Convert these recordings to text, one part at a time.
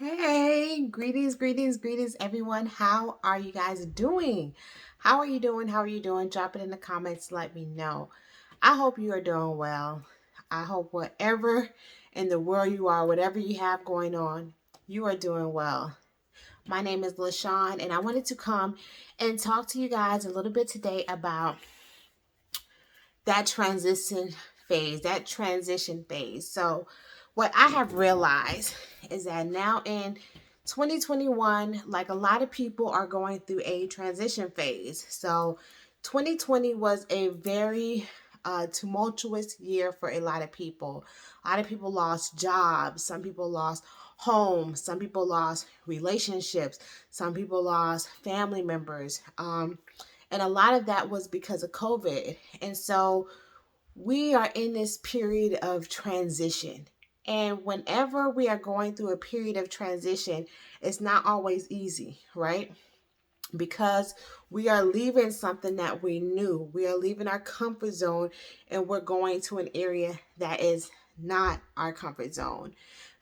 Hey, greetings, everyone. How are you guys doing? How are you doing? How are you doing? Drop it in the comments. Let me know. I hope you are doing well. I hope whatever in the world you are, whatever you have going on, you are doing well. My name is LaShawn, and I wanted to come and talk to you guys a little bit today about that transition phase. So, what I have realized is that now in 2021, like a lot of people are going through a transition phase. So, 2020 was a very tumultuous year for a lot of people. A lot of people lost jobs, some people lost homes, some people lost relationships, some people lost family members. And a lot of that was because of COVID. And so we are in this period of transition. And whenever we are going through a period of transition, it's not always easy, right? Because we are leaving something that we knew. We are leaving our comfort zone and we're going to an area that is not our comfort zone.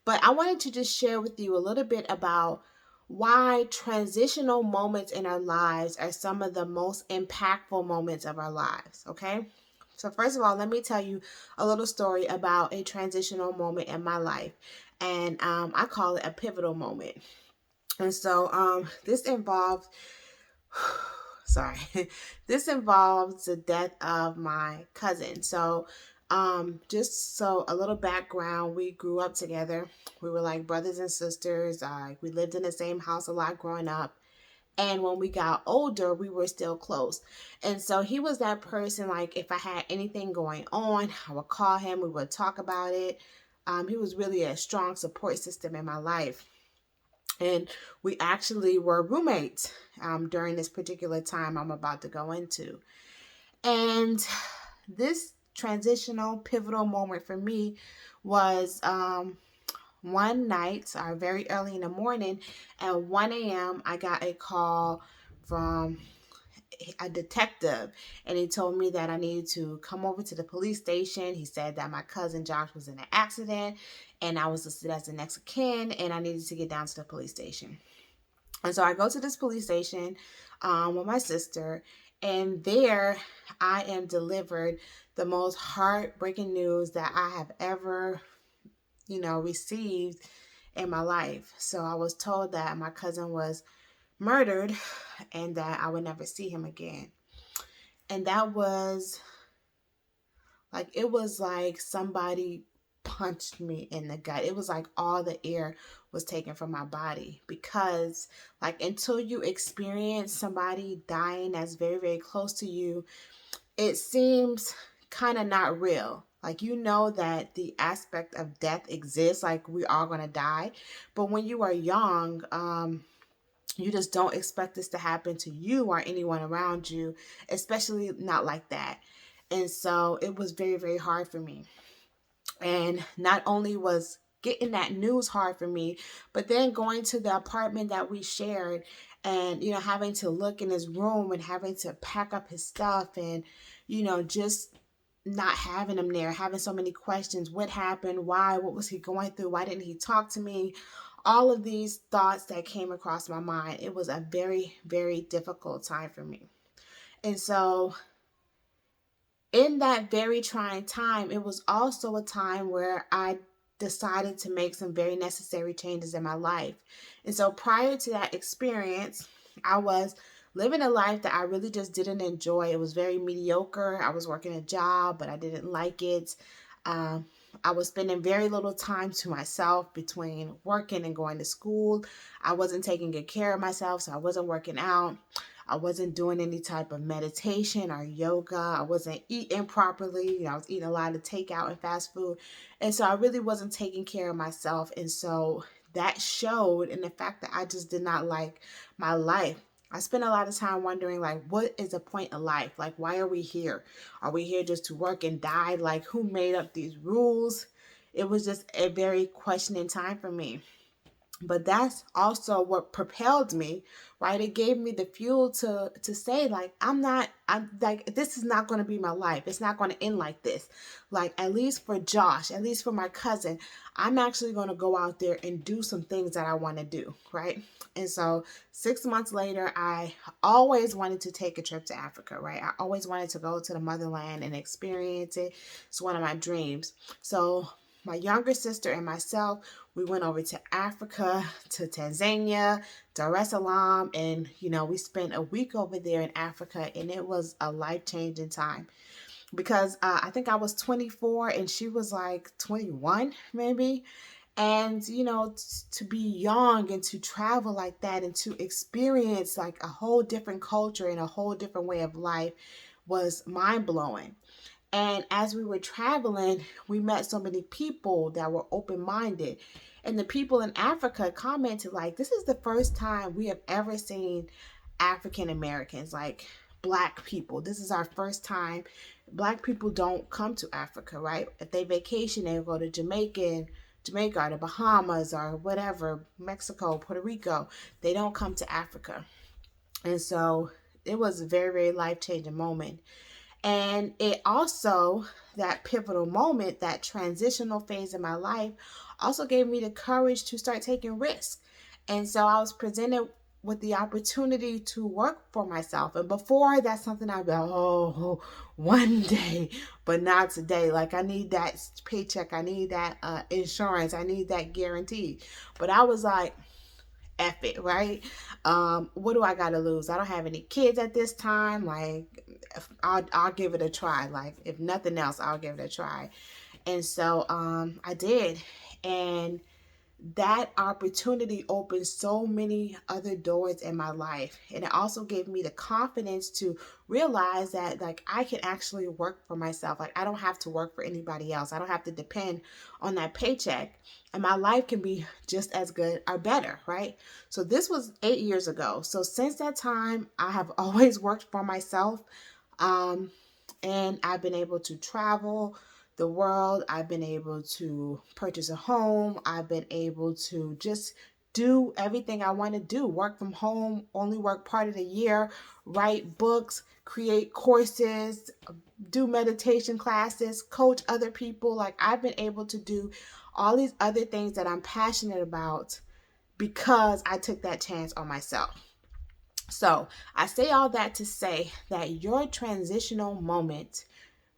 But I wanted to just share with you a little bit about why transitional moments in our lives are some of the most impactful moments of our lives, okay? So, first of all, let me tell you a little story about a transitional moment in my life. And I call it a pivotal moment. And so, this involves, sorry, this involves the death of my cousin. So, just so a little background, we grew up together. We were like brothers and sisters. We lived in the same house a lot growing up. And when we got older, we were still close. And so he was that person, like if I had anything going on, I would call him, we would talk about it. He was really a strong support system in my life. And we actually were roommates during this particular time I'm about to go into. And this transitional, pivotal moment for me was one night, very early in the morning, at 1 a.m., I got a call from a detective, and he told me that I needed to come over to the police station. He said that my cousin Josh was in an accident, and I was listed as the next of kin, and I needed to get down to the police station. And so I go to this police station with my sister, and there I am delivered the most heartbreaking news that I have ever received in my life. So I was told that my cousin was murdered and that I would never see him again. And that was it was like somebody punched me in the gut. It was like all the air was taken from my body because until you experience somebody dying that's very, very close to you, it seems kind of not real. You know that the aspect of death exists, we are going to die. But when you are young, you just don't expect this to happen to you or anyone around you, especially not like that. And so it was very, very hard for me. And not only was getting that news hard for me, but then going to the apartment that we shared and, having to look in his room and having to pack up his stuff and, just not having him there, having so many questions. What happened? Why? What was he going through? Why didn't he talk to me? All of these thoughts that came across my mind. It was a very, very difficult time for me. And so in that very trying time, it was also a time where I decided to make some very necessary changes in my life. And so prior to that experience, I was living a life that I really just didn't enjoy. It was very mediocre. I was working a job, but I didn't like it. I was spending very little time to myself between working and going to school. I wasn't taking good care of myself, so I wasn't working out. I wasn't doing any type of meditation or yoga. I wasn't eating properly. I was eating a lot of takeout and fast food. And so I really wasn't taking care of myself. And so that showed in the fact that I just did not like my life. I spent a lot of time wondering, what is the point of life? Why are we here? Are we here just to work and die? Who made up these rules? It was just a very questioning time for me. But that's also what propelled me, right? It gave me the fuel to say, like, I'm like, this is not going to be my life. It's not going to end like this. Like, at least for Josh, at least for my cousin, I'm actually going to go out there and do some things that I want to do, right? And so 6 months later, I always wanted to take a trip to Africa, right? I always wanted to go to the motherland and experience it. It's one of my dreams. So my younger sister and myself, we went over to Africa, to Tanzania, Dar es Salaam, and we spent a week over there in Africa, and it was a life-changing time because I think I was 24 and she was like 21 maybe. And to be young and to travel like that and to experience like a whole different culture and a whole different way of life was mind-blowing. And as we were traveling, we met so many people that were open minded. And the people in Africa commented, like, this is the first time we have ever seen African Americans, like Black people. This is our first time. Black people don't come to Africa, right? If they vacation, they go to Jamaica or the Bahamas or whatever, Mexico, Puerto Rico. They don't come to Africa. And so it was a very, very life changing moment. And it also, that pivotal moment, that transitional phase in my life, also gave me the courage to start taking risks. And so I was presented with the opportunity to work for myself. And before, that's something I'd be like, oh, one day, but not today. Like, I need that paycheck, I need that insurance, I need that guarantee. But I was like, F it, right? What do I gotta lose? I don't have any kids at this time. Like, I'll give it a try. Like, if nothing else, I'll give it a try. And so I did. And that opportunity opened so many other doors in my life. And it also gave me the confidence to realize that, like, I can actually work for myself. Like, I don't have to work for anybody else. I don't have to depend on that paycheck. And my life can be just as good or better, right? So this was 8 years ago. So since that time, I have always worked for myself. Um, and I've been able to travel the world. I've been able to purchase a home. I've been able to just do everything I want to do. Work from home, only work part of the year, write books, create courses, do meditation classes, coach other people. Like, I've been able to do all these other things that I'm passionate about because I took that chance on myself. So I say all that to say that your transitional moment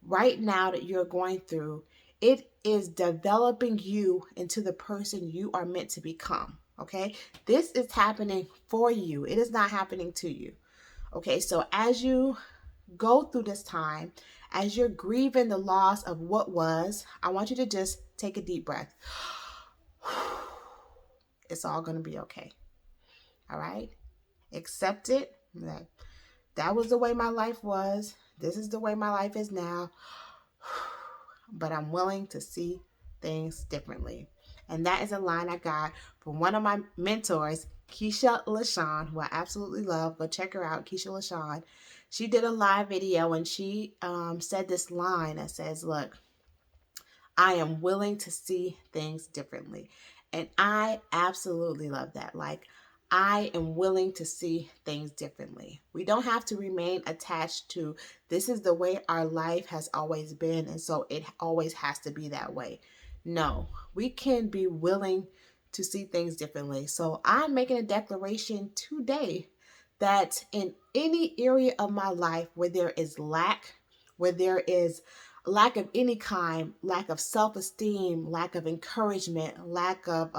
right now that you're going through, it is developing you into the person you are meant to become. Okay. This is happening for you. It is not happening to you. Okay. So as you go through this time, as you're grieving the loss of what was, I want you to just take a deep breath. It's all going to be okay. All right. Accept it. That was the way my life was. This is the way my life is now. But I'm willing to see things differently. And that is a line I got from one of my mentors, Keisha LaShawn, who I absolutely love. Go check her out, Keisha LaShawn. She did a live video and she said this line that says, look, I am willing to see things differently. And I absolutely love that. Like, I am willing to see things differently. We don't have to remain attached to this is the way our life has always been, and so it always has to be that way. No, we can be willing to see things differently. So I'm making a declaration today that in any area of my life where there is lack, where there is lack of any kind, lack of self-esteem, lack of encouragement, lack of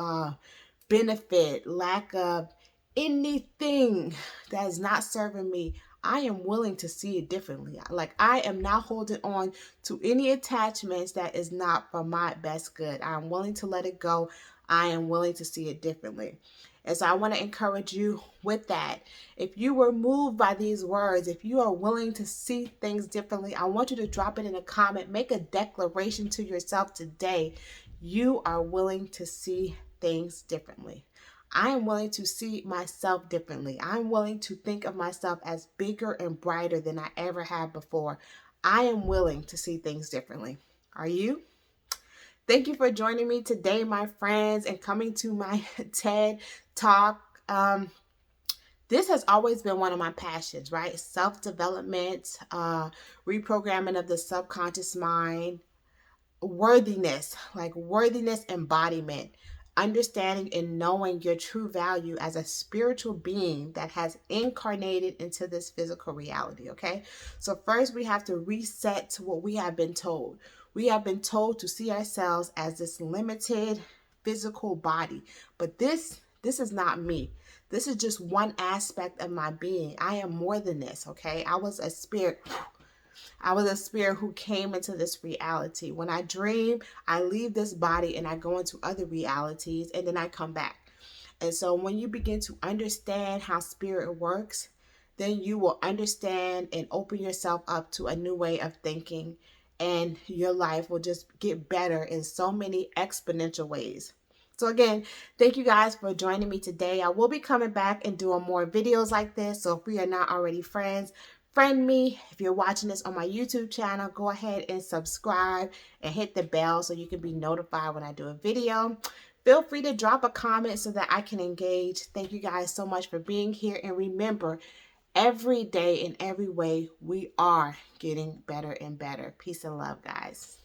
benefit, lack of anything that is not serving me, I am willing to see it differently. Like, I am not holding on to any attachments that is not for my best good. I am willing to let it go. I am willing to see it differently. And so I want to encourage you with that. If you were moved by these words, if you are willing to see things differently, I want you to drop it in a comment. Make a declaration to yourself today. You are willing to see things differently. I am willing to see myself differently. I'm willing to think of myself as bigger and brighter than I ever have before. I am willing to see things differently. Are you? Thank you for joining me today, my friends, and coming to my TED Talk. This has always been one of my passions, right? Self development, reprogramming of the subconscious mind, worthiness, like worthiness embodiment, understanding and knowing your true value as a spiritual being that has incarnated into this physical reality. Okay, so first we have to reset to what we have been told. We have been told to see ourselves as this limited physical body, but this is not me. This is just one aspect of my being. I am more than this. Okay, I was a spirit who came into this reality. When I dream, I leave this body and I go into other realities and then I come back. And so when you begin to understand how spirit works, then you will understand and open yourself up to a new way of thinking, and your life will just get better in so many exponential ways. So again, thank you guys for joining me today. I will be coming back and doing more videos like this. So if we are not already friends, friend me. If you're watching this on my YouTube channel, go ahead and subscribe and hit the bell so you can be notified when I do a video. Feel free to drop a comment so that I can engage. Thank you guys so much for being here. And remember, every day in every way, we are getting better and better. Peace and love, guys.